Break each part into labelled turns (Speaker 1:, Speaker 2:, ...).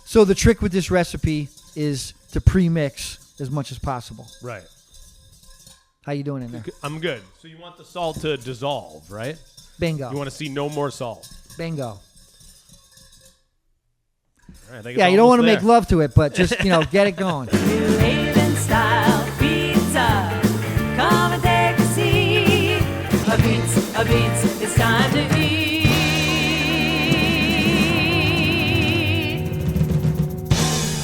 Speaker 1: So the trick with this recipe is to pre-mix as much as possible.
Speaker 2: Right.
Speaker 1: How you doing in there?
Speaker 2: I'm good. So you want the salt to dissolve, right?
Speaker 1: Bingo.
Speaker 2: You want to see no more salt.
Speaker 1: Bingo.
Speaker 2: All right, I think
Speaker 1: Yeah,
Speaker 2: it's
Speaker 1: you don't want to
Speaker 2: almost
Speaker 1: make love to it, but just, get it going.
Speaker 3: New Haven style pizza. Come and take a seat. A pizza, it's time to eat.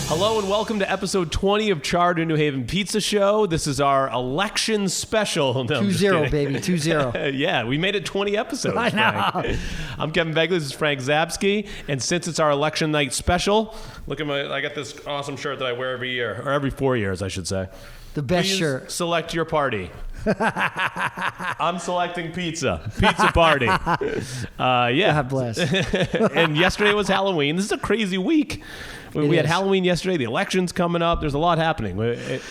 Speaker 2: Hello and welcome to episode 20 of Charred in New Haven Pizza Show. This is our election special. No,
Speaker 1: 2-0, baby, 2-0.
Speaker 2: Yeah, we made it 20 episodes,
Speaker 1: I know.
Speaker 2: Frank. I'm Kevin Begley, this is Frank Zapsky, and since it's our election night special, look at I got this awesome shirt that I wear every year, or every 4 years, I should say.
Speaker 1: The best
Speaker 2: Please
Speaker 1: shirt.
Speaker 2: select your party. I'm selecting pizza. Pizza party. Yeah.
Speaker 1: God bless.
Speaker 2: And yesterday was Halloween. This is a crazy week. We had Halloween yesterday. The election's coming up. There's a lot happening.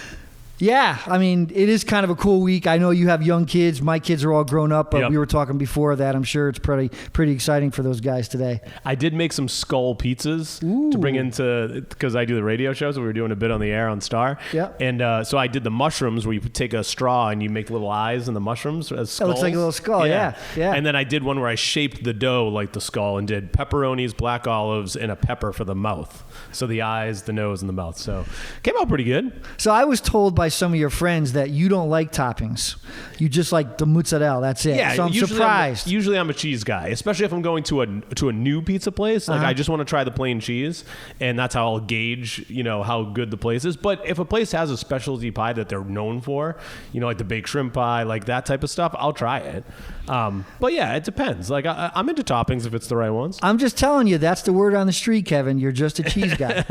Speaker 1: Yeah, I mean, it is kind of a cool week. I know you have young kids. My kids are all grown up, but
Speaker 2: Yep.
Speaker 1: we were talking before that. I'm sure it's pretty exciting for those guys today.
Speaker 2: I did make some skull pizzas to bring into, because I do the radio shows. So we were doing a bit on the air on Star.
Speaker 1: Yep.
Speaker 2: And so I did the mushrooms where you take a straw and you make little eyes in the mushrooms as skulls.
Speaker 1: It looks like a little skull, yeah.
Speaker 2: And then I did one where I shaped the dough like the skull and did pepperonis, black olives, and a pepper for the mouth. So the eyes, the nose, and the mouth. So came out pretty good.
Speaker 1: So I was told by some of your friends that you don't like toppings. You just like the mozzarella. That's it.
Speaker 2: Yeah,
Speaker 1: so I'm surprised.
Speaker 2: Usually I'm a cheese guy, especially if I'm going to a new pizza place. Like I just want to try the plain cheese, and that's how I'll gauge, how good the place is. But if a place has a specialty pie that they're known for, like the baked shrimp pie, like that type of stuff, I'll try it. But yeah, it depends. Like I'm into toppings if it's the right ones.
Speaker 1: I'm just telling you, that's the word on the street, Kevin. You're just a cheese guy.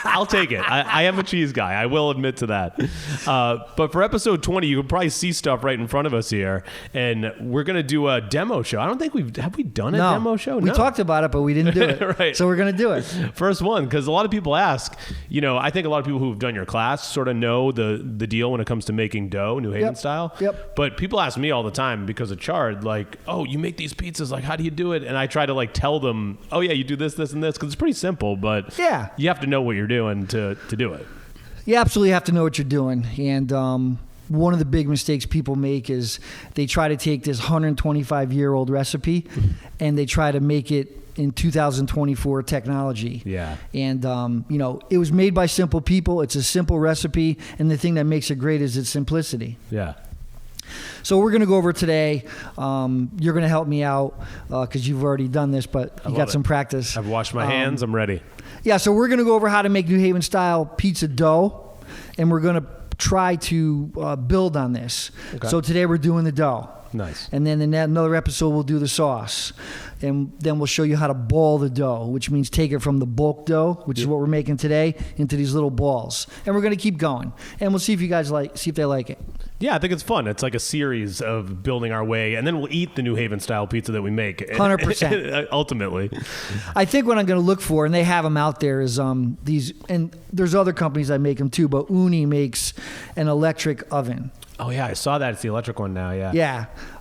Speaker 2: I'll take it. I am a cheese guy. I will admit to that. But for episode 20, you can probably see stuff right in front of us here, and we're gonna do a demo show. I don't think have we done a demo show?
Speaker 1: We talked about it, but we didn't do it.
Speaker 2: Right.
Speaker 1: So we're gonna do it.
Speaker 2: First one, because a lot of people ask. I think a lot of people who've done your class sort of know the deal when it comes to making dough, New Haven style.
Speaker 1: Yep.
Speaker 2: But people ask me all the time because of Charred, like, oh, you make these pizzas, like, how do you do it? And I try to tell them, oh yeah, you do this, this, and this, because it's pretty simple, but
Speaker 1: yeah,
Speaker 2: you have to know what you're doing to do it.
Speaker 1: You absolutely have to know what you're doing. And one of the big mistakes people make is they try to take this 125-year-old recipe and they try to make it in 2024 technology.
Speaker 2: Yeah.
Speaker 1: And, it was made by simple people. It's a simple recipe. And the thing that makes it great is its simplicity.
Speaker 2: Yeah.
Speaker 1: So we're going to go over today. You're going to help me out because you've already done this, but you got some practice.
Speaker 2: I've washed my hands. I'm ready.
Speaker 1: Yeah, so we're going to go over how to make New Haven style pizza dough, and we're going to try to build on this. Okay. So today we're doing the dough.
Speaker 2: Nice.
Speaker 1: And then in another episode we'll do the sauce. And then we'll show you how to ball the dough, which means take it from the bulk dough, which is what we're making today, into these little balls. And we're going to keep going. And we'll see if you guys see if they like it.
Speaker 2: Yeah, I think it's fun. It's like a series of building our way, and then we'll eat the New Haven style pizza that we make.
Speaker 1: 100%.
Speaker 2: Ultimately.
Speaker 1: I think what I'm going to look for, and they have them out there, is these, and there's other companies that make them too, but Uni makes an electric oven.
Speaker 2: Oh yeah, I saw that. It's the electric one now. Yeah.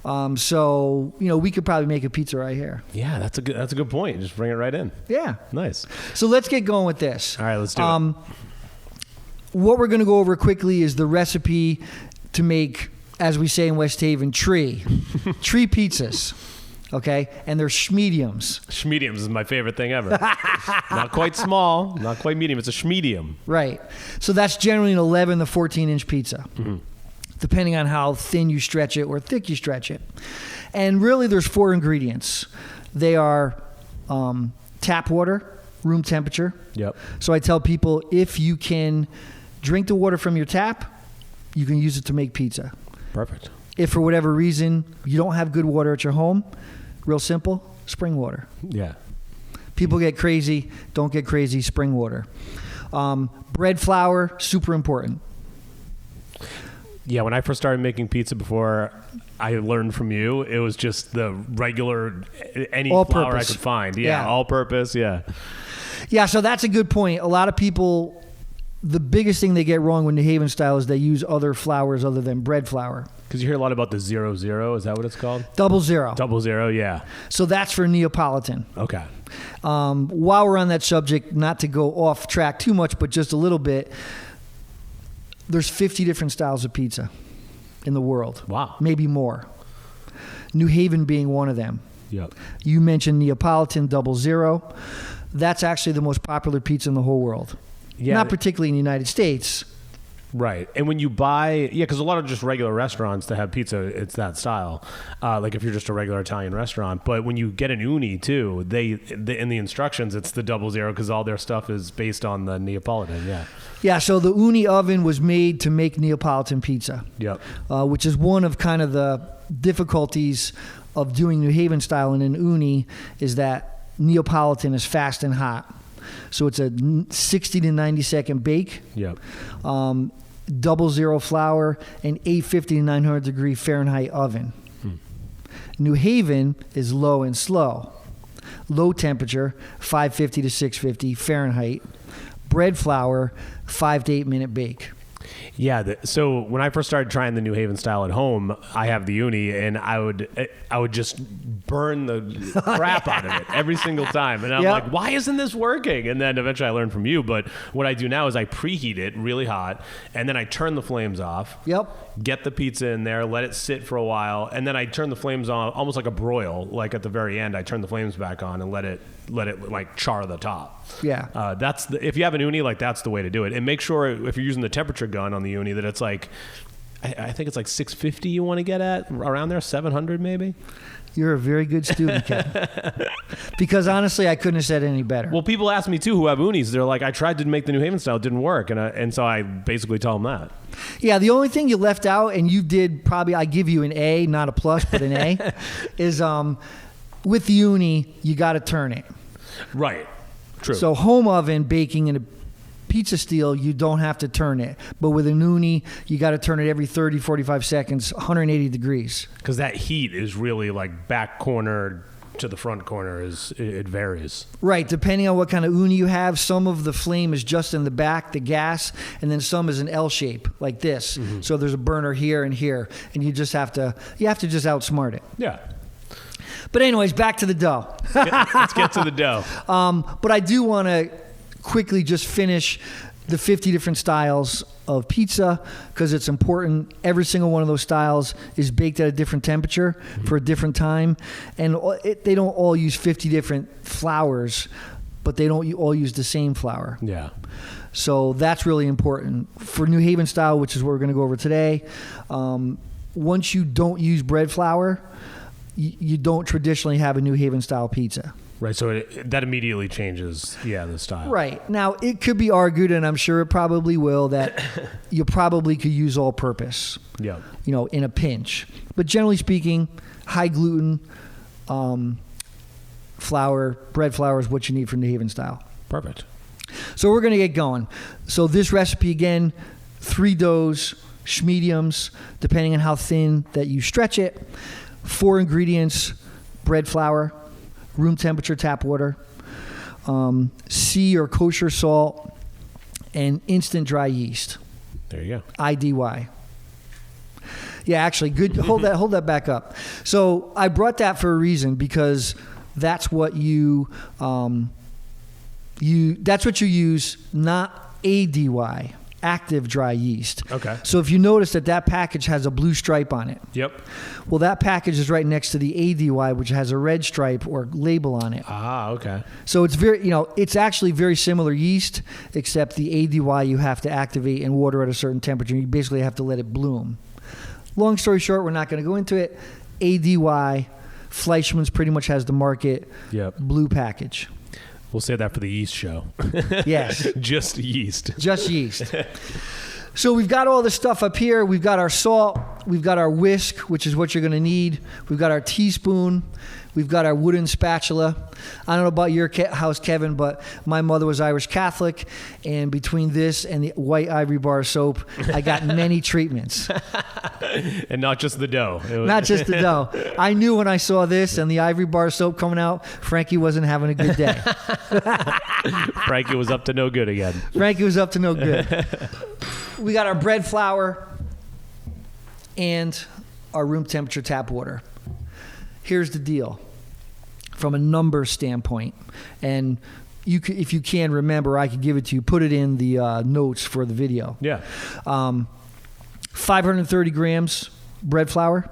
Speaker 1: Yeah. So we could probably make a pizza right here.
Speaker 2: Yeah, that's a good point. Just bring it right in.
Speaker 1: Yeah.
Speaker 2: Nice.
Speaker 1: So let's get going with this.
Speaker 2: All right, let's do it.
Speaker 1: What we're going to go over quickly is the recipe to make, as we say in West Haven, tree pizzas. Okay, and they're schmediums.
Speaker 2: Schmediums is my favorite thing ever. Not quite small, not quite medium. It's a schmedium.
Speaker 1: Right. So that's generally an 11 to 14-inch pizza. Mm-hmm. Depending on how thin you stretch it or thick you stretch it. And really there's 4 ingredients. They are tap water, room temperature.
Speaker 2: Yep.
Speaker 1: So I tell people if you can drink the water from your tap, you can use it to make pizza.
Speaker 2: Perfect.
Speaker 1: If for whatever reason you don't have good water at your home, real simple, spring water.
Speaker 2: Yeah.
Speaker 1: People get crazy, don't get crazy, spring water. Bread flour, super important.
Speaker 2: Yeah, when I first started making pizza before I learned from you, it was just the regular, any
Speaker 1: all
Speaker 2: flour
Speaker 1: purpose.
Speaker 2: I could find. Yeah, all purpose, yeah. Yeah,
Speaker 1: so that's a good point. A lot of people, the biggest thing they get wrong with New Haven style is they use other flours other than bread flour.
Speaker 2: Because you hear a lot about the 0-0, is that what it's called?
Speaker 1: 00.
Speaker 2: 00, yeah.
Speaker 1: So that's for Neapolitan.
Speaker 2: Okay.
Speaker 1: While we're on that subject, not to go off track too much, but just a little bit, there's 50 different styles of pizza in the world.
Speaker 2: Wow.
Speaker 1: Maybe more. New Haven being one of them.
Speaker 2: Yep.
Speaker 1: You mentioned Neapolitan 00. That's actually the most popular pizza in the whole world.
Speaker 2: Yeah.
Speaker 1: Not particularly in the United States.
Speaker 2: Right. And when you buy, because a lot of just regular restaurants that have pizza, it's that style. Like if you're just a regular Italian restaurant. But when you get an uni too, they in the instructions, it's the 00 because all their stuff is based on the Neapolitan. Yeah.
Speaker 1: Yeah, so the uni oven was made to make Neapolitan pizza.
Speaker 2: Yep.
Speaker 1: Which is one of kind of the difficulties of doing New Haven style in an uni is that Neapolitan is fast and hot. So it's a 60 to 90 second bake.
Speaker 2: Yep.
Speaker 1: 00 flour and 850 to 900 degree Fahrenheit oven. New Haven is low and slow. Low temperature, 550 to 650 Fahrenheit. Bread flour, 5 to 8 minute bake.
Speaker 2: Yeah. So when I first started trying the New Haven style at home, I have the uni, and I would just burn the crap out of it every single time. And I'm like, why isn't this working? And then eventually I learned from you. But what I do now is I preheat it really hot, and then I turn the flames off.
Speaker 1: Yep.
Speaker 2: Get the pizza in there, let it sit for a while, and then I turn the flames on almost like a broil. Like at the very end, I turn the flames back on and let it like char the top.
Speaker 1: Yeah.
Speaker 2: If you have an uni, like that's the way to do it. And make sure if you're using the temperature gun on the uni that it's like, I think it's like 650 you want to get at, around there, 700 maybe.
Speaker 1: You're a very good student, Kevin. Because honestly, I couldn't have said it any better.
Speaker 2: Well, people ask me too who have unis. They're like, I tried to make the New Haven style, it didn't work, and so I basically tell them that.
Speaker 1: Yeah, the only thing you left out, and you did probably, I give you an A, not a plus, but an A, is with the uni, you got to turn it.
Speaker 2: Right. True.
Speaker 1: So home oven baking in a pizza steel, you don't have to turn it. But with an uni, you got to turn it every 30, 45 seconds, 180 degrees.
Speaker 2: Because that heat is really like back corner to the front corner, it varies.
Speaker 1: Right, depending on what kind of uni you have. Some of the flame is just in the back, the gas, and then some is an L shape like this. Mm-hmm. So there's a burner here and here, and you just have to just outsmart it.
Speaker 2: Yeah.
Speaker 1: But anyways, back to the dough.
Speaker 2: Let's get to the dough.
Speaker 1: But I do want to quickly just finish the 50 different styles of pizza because it's important. Every single one of those styles is baked at a different temperature for a different time. And they don't all use 50 different flours, but they don't all use the same flour.
Speaker 2: Yeah.
Speaker 1: So that's really important. For New Haven style, which is what we're going to go over today, once you don't use bread flour, you don't traditionally have a New Haven style pizza.
Speaker 2: Right, so that immediately changes, the style.
Speaker 1: Right. Now, it could be argued, and I'm sure it probably will, that you probably could use all-purpose, in a pinch. But generally speaking, high gluten flour, bread flour is what you need for New Haven style.
Speaker 2: Perfect.
Speaker 1: So we're going to get going. So this recipe, again, 3 doughs, mediums, depending on how thin that you stretch it. 4 ingredients: bread flour, room temperature tap water, sea or kosher salt, and instant dry yeast.
Speaker 2: There you go.
Speaker 1: IDY. Yeah, actually, good. Hold that back up. So I brought that for a reason because that's what you use, not ADY. Active dry yeast.
Speaker 2: Okay.
Speaker 1: So if you notice that package has a blue stripe on it.
Speaker 2: Yep.
Speaker 1: Well, that package is right next to the ADY, which has a red stripe or label on it.
Speaker 2: Ah, okay.
Speaker 1: So it's it's actually very similar yeast, except the ADY you have to activate and water at a certain temperature. You basically have to let it bloom. Long story short, we're not going to go into it. ADY, Fleischmann's pretty much has the market blue package.
Speaker 2: We'll say that for the yeast show.
Speaker 1: Yes.
Speaker 2: Just yeast.
Speaker 1: Just yeast. So we've got all this stuff up here. We've got our salt. We've got our whisk, which is what you're going to need. We've got our teaspoon. We've got our wooden spatula. I don't know about your house, Kevin, but my mother was Irish Catholic, and between this and the white ivory bar soap, I got many treatments.
Speaker 2: And not just the dough.
Speaker 1: Not just the dough. I knew when I saw this and the ivory bar soap coming out, Frankie wasn't having a good day.
Speaker 2: Frankie was up to no good again.
Speaker 1: Frankie was up to no good. We got our bread flour and our room temperature tap water. Here's the deal. from a number standpoint. And if you can remember, I could give it to you. Put it in the notes for the video.
Speaker 2: Yeah.
Speaker 1: 530 grams bread flour.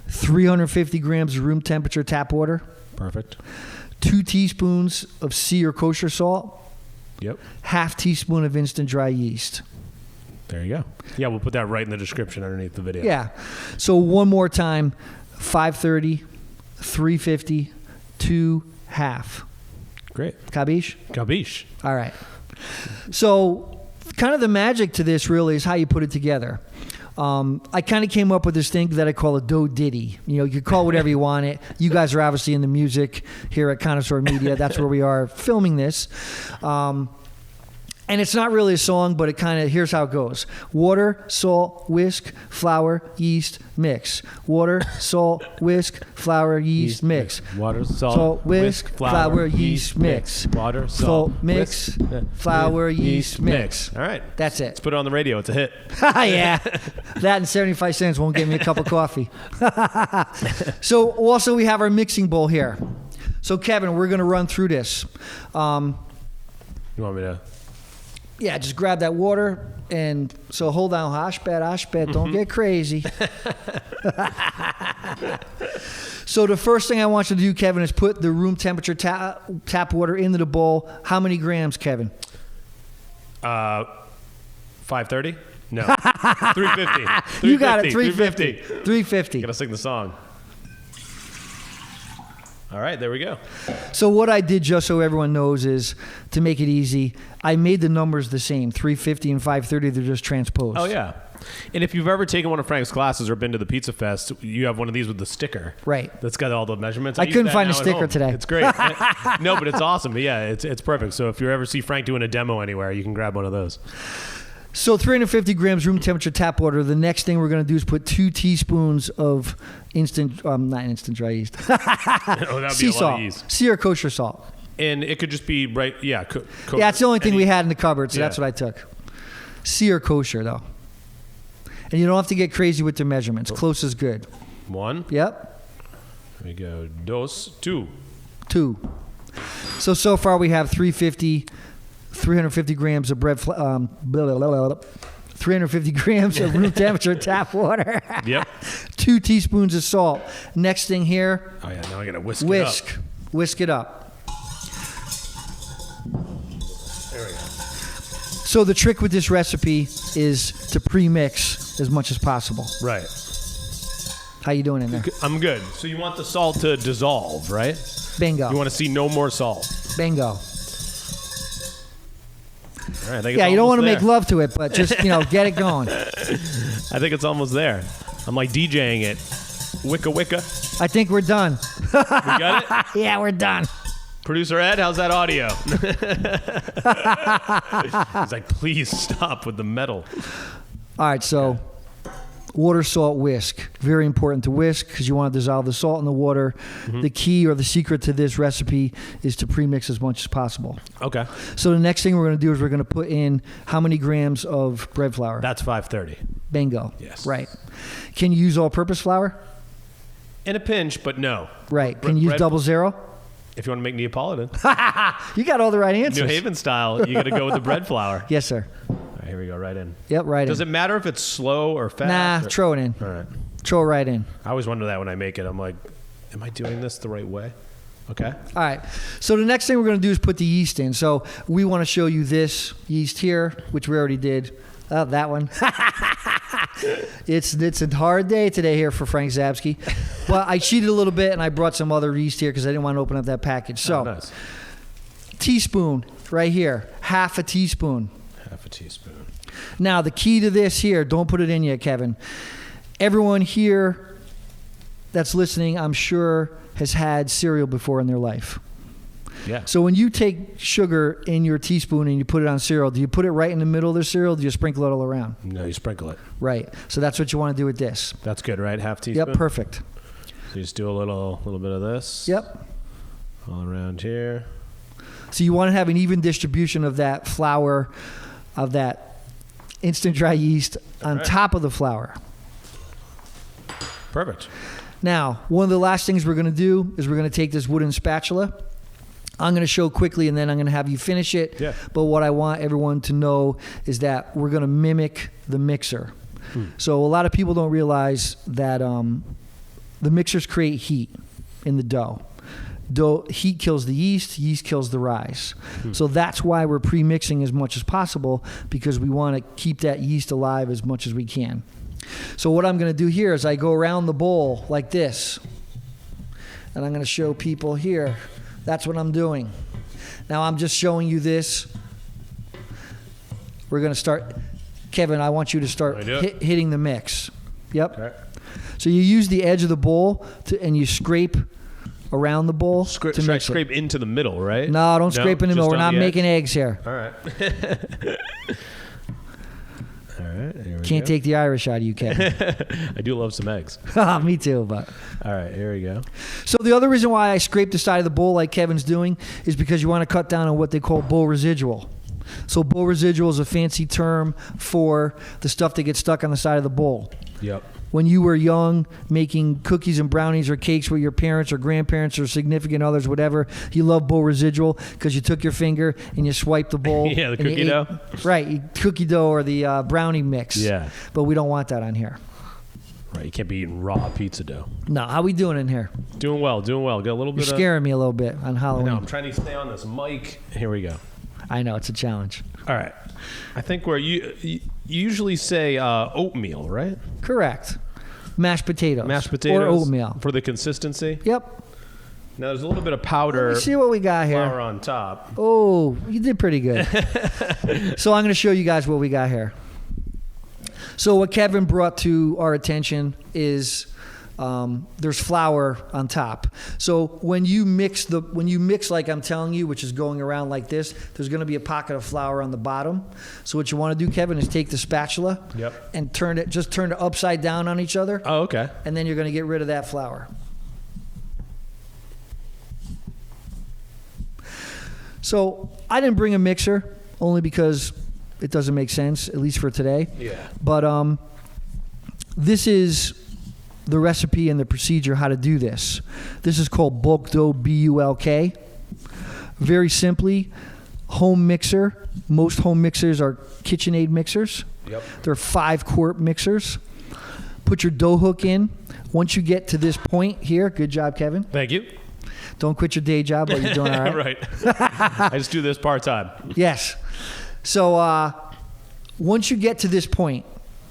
Speaker 1: 350 grams of room temperature tap water.
Speaker 2: Perfect.
Speaker 1: 2 teaspoons of sea or kosher salt.
Speaker 2: Yep.
Speaker 1: Half teaspoon of instant dry yeast.
Speaker 2: There you go. Yeah, we'll put that right in the description underneath the video.
Speaker 1: Yeah. So one more time, 530, 350, 2 half.
Speaker 2: Great.
Speaker 1: Cabiche?
Speaker 2: Cabiche.
Speaker 1: All right. So kind of the magic to this really is how you put it together. I kind of came up with this thing that I call a dough ditty. You know, you can call it whatever you want it. You guys are obviously in the music here at Connoisseur Media. That's where we are filming this. And it's not really a song, but it kind of, here's how it goes. Water, salt, whisk, flour, yeast, mix. Water, salt, whisk, flour, yeast, mix.
Speaker 2: Water, salt,
Speaker 1: whisk, flour, yeast, mix.
Speaker 2: Water, salt,
Speaker 1: mix, flour, yeast, mix.
Speaker 2: All right.
Speaker 1: That's it.
Speaker 2: Let's put it on the radio. It's a hit.
Speaker 1: Yeah. That and 75 cents won't get me a cup of coffee. So also we have our mixing bowl here. So Kevin, we're going to run through this.
Speaker 2: You want me to?
Speaker 1: Yeah, just grab that water, and so hold on, Ashbet, don't get crazy. So the first thing I want you to do, Kevin, is put the room temperature tap water into the bowl. How many grams, Kevin?
Speaker 2: 530? No. 350.
Speaker 1: You got it, 350. 350.
Speaker 2: Gotta sing the song. All right, there we go.
Speaker 1: So what I did, just so everyone knows, is to make it easy, I made the numbers the same. 350 and 530, they're just transposed.
Speaker 2: Oh, yeah. And if you've ever taken one of Frank's classes or been to the Pizza Fest, you have one of these with the sticker.
Speaker 1: Right.
Speaker 2: That's got all the measurements.
Speaker 1: I
Speaker 2: use
Speaker 1: couldn't
Speaker 2: that
Speaker 1: find a
Speaker 2: now at
Speaker 1: sticker
Speaker 2: home.
Speaker 1: today.
Speaker 2: It's great. No, but it's awesome. But yeah, it's perfect. So if you ever see Frank doing a demo anywhere, you can grab one of those.
Speaker 1: So 350 grams room temperature tap water. The next thing we're going to do is put 2 teaspoons of not instant dry yeast.
Speaker 2: Oh, that'd
Speaker 1: sea
Speaker 2: be a lot
Speaker 1: salt.
Speaker 2: of yeast.
Speaker 1: Sea or kosher salt.
Speaker 2: And it could just be right, yeah.
Speaker 1: Yeah, it's the only thing we had in the cupboard, so
Speaker 2: Yeah.
Speaker 1: that's what I took. Sea or kosher, though. And you don't have to get crazy with the measurements. Close is good.
Speaker 2: 1.
Speaker 1: Yep.
Speaker 2: There we go. Dos. 2.
Speaker 1: 2. So far we have 350 grams of bread, 350 grams of room temperature tap water.
Speaker 2: Yep.
Speaker 1: 2 teaspoons of salt. Next thing here,
Speaker 2: Oh, yeah. Now I got to whisk it
Speaker 1: whisk.
Speaker 2: up.
Speaker 1: Whisk it up.
Speaker 2: There we go.
Speaker 1: So the trick with this recipe is to pre-mix as much as possible.
Speaker 2: Right.
Speaker 1: How you doing in there?
Speaker 2: I'm good. So you want the salt to dissolve, right?
Speaker 1: Bingo.
Speaker 2: You want to see no more salt.
Speaker 1: Bingo.
Speaker 2: All right, I think
Speaker 1: Yeah,
Speaker 2: it's
Speaker 1: you don't want to
Speaker 2: almost
Speaker 1: make
Speaker 2: there.
Speaker 1: love to it, but just, get it going.
Speaker 2: I think it's almost there. I'm like DJing it. Wicca wicca.
Speaker 1: I think we're done.
Speaker 2: We got it?
Speaker 1: Yeah, we're done.
Speaker 2: Producer Ed, how's that audio? He's like, please stop with the metal.
Speaker 1: All right, so water, salt, whisk. Very important to whisk because you want to dissolve the salt in the water.
Speaker 2: Mm-hmm.
Speaker 1: The key or the secret to this recipe is to pre-mix as much as possible.
Speaker 2: Okay.
Speaker 1: So the next thing we're going to do is we're going to put in how many grams of bread flour?
Speaker 2: That's 530.
Speaker 1: Bingo.
Speaker 2: Yes.
Speaker 1: Right. Can you use all-purpose flour?
Speaker 2: In a pinch, but no.
Speaker 1: Right. Can you use
Speaker 2: bread-
Speaker 1: double zero?
Speaker 2: If you want to make Neapolitan.
Speaker 1: You got all the right answers.
Speaker 2: New Haven style, you got to go with the bread flour.
Speaker 1: Yes, sir.
Speaker 2: All right, here we go, right in.
Speaker 1: Yep, right
Speaker 2: Does
Speaker 1: in.
Speaker 2: it matter if it's slow or fast?
Speaker 1: Nah,
Speaker 2: or-
Speaker 1: throw it in.
Speaker 2: All right.
Speaker 1: Throw it right in.
Speaker 2: I always wonder that when I make it. I'm like, am I doing this the right way? Okay.
Speaker 1: All right. So the next thing we're going to do is put the yeast in. So we want to show you this yeast here, which we already did. That one. It's a hard day today here for Frank Zabsky. Well, I cheated a little bit, and I brought some other yeast here because I didn't want to open up that package. So,
Speaker 2: Oh, nice.
Speaker 1: teaspoon right here, half a teaspoon.
Speaker 2: Half a teaspoon.
Speaker 1: Now, the key to this here, don't put it in yet, Kevin. Everyone here that's listening, I'm sure, has had cereal before in their life.
Speaker 2: Yeah.
Speaker 1: So when you take sugar in your teaspoon and you put it on cereal, do you put it right in the middle of the cereal or do you sprinkle it all around?
Speaker 2: No, you sprinkle it.
Speaker 1: Right. So that's what you want to do with this.
Speaker 2: That's good, right? Half teaspoon?
Speaker 1: Yep, perfect.
Speaker 2: So you just do a little bit of this.
Speaker 1: Yep.
Speaker 2: All around here.
Speaker 1: So you want to have an even distribution of that flour, of that instant dry yeast on
Speaker 2: right.
Speaker 1: top of the flour.
Speaker 2: Perfect.
Speaker 1: Now, one of the last things we're going to do is we're going to take this wooden spatula. I'm going to show quickly, and then I'm going to have you finish it.
Speaker 2: Yeah.
Speaker 1: But what I want everyone to know is that we're going to mimic the mixer. So a lot of people don't realize that the mixers create heat in the dough. Heat kills the yeast, yeast kills the rise. So that's why we're pre-mixing as much as possible, because we want to keep that yeast alive as much as we can. So what I'm going to do here is I go around the bowl like this, and I'm going to show people here. That's what I'm doing. Now I'm just showing you this. We're going to start. Kevin, I want you to start hitting the mix. Yep. Okay. So you use the edge of the bowl and you scrape around the bowl.
Speaker 2: Should I scrape into the middle, right?
Speaker 1: No, don't scrape in the middle. We're not making eggs here.
Speaker 2: All right. All right. Here we
Speaker 1: Can't
Speaker 2: go.
Speaker 1: take the Irish out of you, Kevin.
Speaker 2: I do love some eggs.
Speaker 1: Me too, but.
Speaker 2: All right, here we go.
Speaker 1: So the other reason why I scrape the side of the bowl like Kevin's doing is because you want to cut down on what they call bowl residual. So bowl residual is a fancy term for the stuff that gets stuck on the side of the bowl.
Speaker 2: Yep.
Speaker 1: When you were young, making cookies and brownies or cakes with your parents or grandparents or significant others, whatever, you love bowl residual because you took your finger and you swiped the bowl.
Speaker 2: Yeah, the cookie dough.
Speaker 1: Right, cookie dough or the brownie mix.
Speaker 2: Yeah.
Speaker 1: But we don't want that on here.
Speaker 2: Right, you can't be eating raw pizza dough.
Speaker 1: No, how we doing in here?
Speaker 2: Doing well. Got a little bit
Speaker 1: You're scaring me a little bit on Halloween.
Speaker 2: No, I'm trying to stay on this mic. Here we go.
Speaker 1: I know, it's a challenge.
Speaker 2: All right. I think you usually say oatmeal, right?
Speaker 1: Correct. Mashed potatoes.
Speaker 2: Mashed potatoes.
Speaker 1: Or oatmeal.
Speaker 2: For the consistency?
Speaker 1: Yep.
Speaker 2: Now, there's a little bit of powder.
Speaker 1: Let me see what we got here.
Speaker 2: Flour on top.
Speaker 1: Oh, you did pretty good. So I'm going to show you guys what we got here. So what Kevin brought to our attention is there's flour on top. So when you mix like I'm telling you, which is going around like this, there's going to be a pocket of flour on the bottom. So what you want to do, Kevin, is take the spatula and turn it upside down on each other.
Speaker 2: Oh, okay.
Speaker 1: And then you're going to get rid of that flour. So I didn't bring a mixer only because it doesn't make sense, at least for today.
Speaker 2: Yeah.
Speaker 1: But this is the recipe and the procedure how to do this. This is called bulk dough, B-U-L-K. Very simply, home mixer. Most home mixers are KitchenAid mixers.
Speaker 2: Yep.
Speaker 1: They're 5-quart mixers. Put your dough hook in. Once you get to this point here, good job, Kevin.
Speaker 2: Thank you.
Speaker 1: Don't quit your day job, but you're doing all right.
Speaker 2: Right. I just do this part-time.
Speaker 1: Yes. So once you get to this point,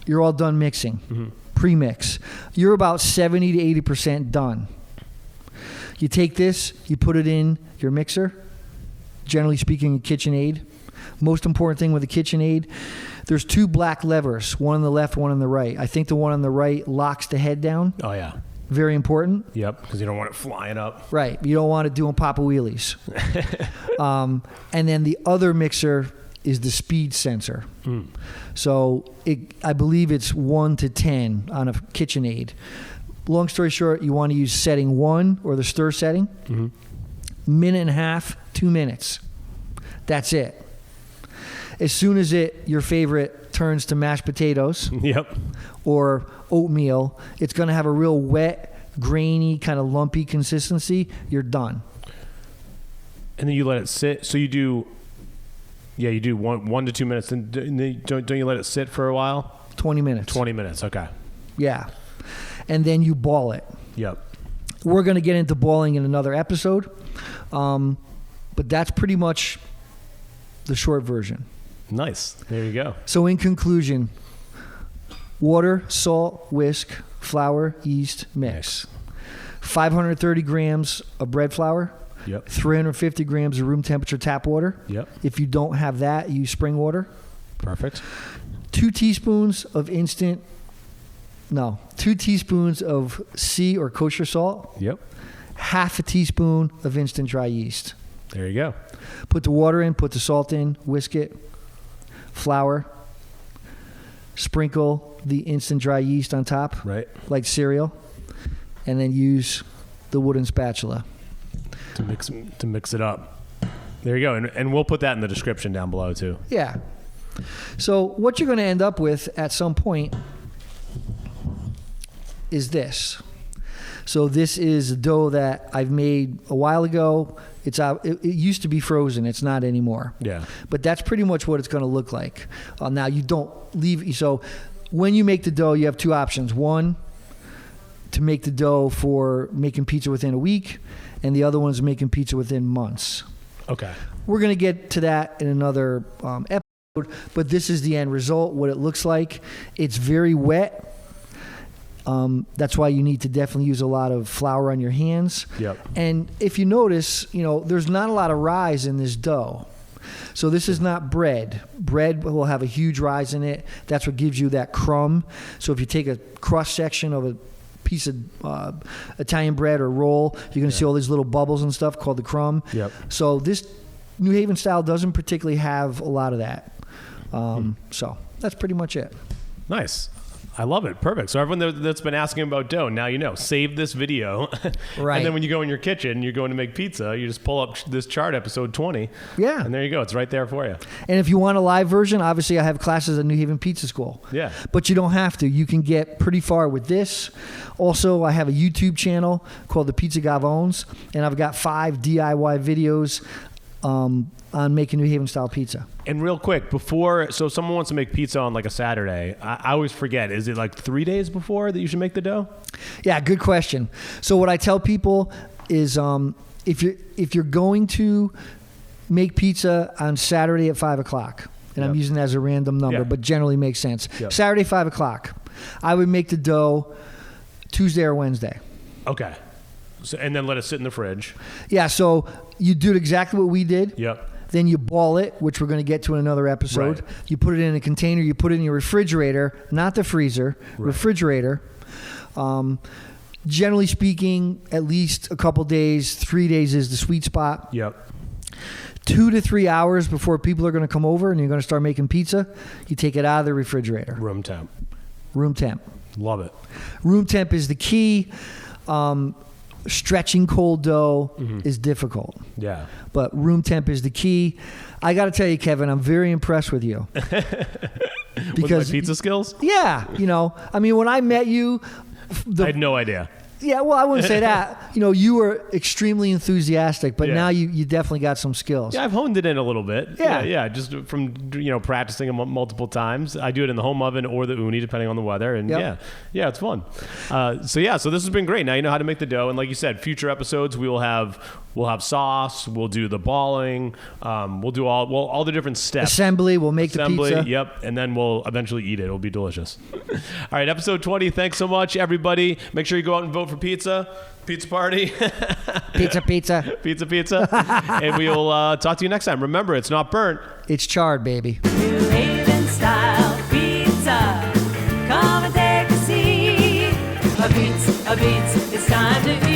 Speaker 1: you're all done mixing. Mm-hmm. Pre-mix. You're about 70 to 80% done. You take this, you put it in your mixer. Generally speaking, a KitchenAid. Most important thing with a KitchenAid, there's 2 black levers, one on the left, one on the right. I think the one on the right locks the head down.
Speaker 2: Oh, yeah.
Speaker 1: Very important.
Speaker 2: Yep, because you don't want it flying up.
Speaker 1: Right. You don't want it doing Papa Wheelies. And then the other mixer is the speed sensor. Mm. So I believe it's 1 to 10 on a KitchenAid. Long story short, you want to use setting 1 or the stir setting. Mm-hmm. Minute and a half, 2 minutes. That's it. As soon as your favorite turns to mashed potatoes or oatmeal, it's going to have a real wet, grainy, kind of lumpy consistency. You're done.
Speaker 2: And then you let it sit. So you do... Yeah, you do 1 to 2 minutes. And don't you let it sit for a while?
Speaker 1: 20 minutes.
Speaker 2: 20 minutes, okay.
Speaker 1: Yeah. And then you ball it.
Speaker 2: Yep.
Speaker 1: We're going to get into balling in another episode. But that's pretty much the short version.
Speaker 2: Nice. There you go.
Speaker 1: So in conclusion, water, salt, whisk, flour, yeast, mix. 530 grams of bread flour.
Speaker 2: Yep.
Speaker 1: 350 grams of room temperature tap water.
Speaker 2: Yep.
Speaker 1: If you don't have that, use spring water.
Speaker 2: Perfect.
Speaker 1: 2 teaspoons of 2 teaspoons of sea or kosher salt.
Speaker 2: Yep.
Speaker 1: Half a teaspoon of instant dry yeast.
Speaker 2: There you go.
Speaker 1: Put the water in, put the salt in, whisk it. Flour. Sprinkle the instant dry yeast on top.
Speaker 2: Right.
Speaker 1: Like cereal. And then use the wooden spatula.
Speaker 2: To mix it up. There you go. And we'll put that in the description down below too.
Speaker 1: Yeah. So what you're going to end up with at some point is this. So this is a dough that I've made a while ago. It's out. It used to be frozen. It's not anymore.
Speaker 2: Yeah.
Speaker 1: But that's pretty much what it's going to look like. Now you don't leave. So when you make the dough, you have two options. One, to make the dough for making pizza within a week, and the other one is making pizza within months.
Speaker 2: Okay.
Speaker 1: We're going to get to that in another episode, but this is the end result, what it looks like. It's very wet. That's why you need to definitely use a lot of flour on your hands.
Speaker 2: Yep.
Speaker 1: And if you notice, there's not a lot of rise in this dough. So this is not bread. Bread will have a huge rise in it. That's what gives you that crumb. So if you take a cross section of a piece of Italian bread or roll, you're going to see all these little bubbles and stuff called the crumb.
Speaker 2: Yep.
Speaker 1: So this New Haven style doesn't particularly have a lot of that. So that's pretty much it.
Speaker 2: Nice. I love it. Perfect. So everyone that's been asking about dough, now you know. Save this video.
Speaker 1: Right.
Speaker 2: And then when you go in your kitchen, you're going to make pizza, you just pull up this Charred episode 20.
Speaker 1: Yeah.
Speaker 2: And there you go. It's right there for you.
Speaker 1: And if you want a live version, obviously I have classes at New Haven Pizza School.
Speaker 2: Yeah.
Speaker 1: But you don't have to. You can get pretty far with this. Also, I have a YouTube channel called The Pizza Gavones, and I've got 5 DIY videos on making New Haven style pizza.
Speaker 2: And real quick, so someone wants to make pizza on like a Saturday, I always forget, is it like 3 days before that you should make the dough?
Speaker 1: Yeah, good question. So what I tell people is if you're going to make pizza on Saturday at 5 o'clock, and I'm using that as a random number, but generally makes sense.
Speaker 2: Yep.
Speaker 1: Saturday, 5 o'clock, I would make the dough Tuesday or Wednesday.
Speaker 2: Okay. So, and then let it sit in the fridge.
Speaker 1: Yeah, so you do exactly what we did.
Speaker 2: Yep.
Speaker 1: Then you ball it, which we're going to get to in another episode.
Speaker 2: Right.
Speaker 1: You put it in a container. You put it in your refrigerator, not the freezer, refrigerator. Generally speaking, at least a couple days, 3 days is the sweet spot.
Speaker 2: Yep.
Speaker 1: 2 to 3 hours before people are going to come over and you're going to start making pizza, you take it out of the refrigerator.
Speaker 2: Room temp.
Speaker 1: Room temp.
Speaker 2: Love it.
Speaker 1: Room temp is the key. Stretching cold dough is difficult.
Speaker 2: Yeah.
Speaker 1: But room temp is the key. I got to tell you, Kevin, I'm very impressed with you.
Speaker 2: With my pizza skills?
Speaker 1: Yeah. I mean, when I met you...
Speaker 2: I had no idea.
Speaker 1: Yeah, well, I wouldn't say that. You were extremely enthusiastic, but now you definitely got some skills.
Speaker 2: Yeah, I've honed it in a little bit.
Speaker 1: Yeah.
Speaker 2: Yeah, just from, practicing them multiple times. I do it in the home oven or the uni, depending on the weather. And yeah, it's fun. So this has been great. Now you know how to make the dough. And like you said, future episodes, we'll have sauce. We'll do the balling. We'll do all the different steps.
Speaker 1: Assembly. We'll make the pizza.
Speaker 2: Yep. And then we'll eventually eat it. It'll be delicious. All right. Episode 20. Thanks so much, everybody. Make sure you go out and vote for pizza party. Pizza. And we'll talk to you next time. Remember, it's not burnt.
Speaker 1: It's charred, baby.
Speaker 3: New Haven style pizza. Come and take a seat. A pizza, it's time to eat.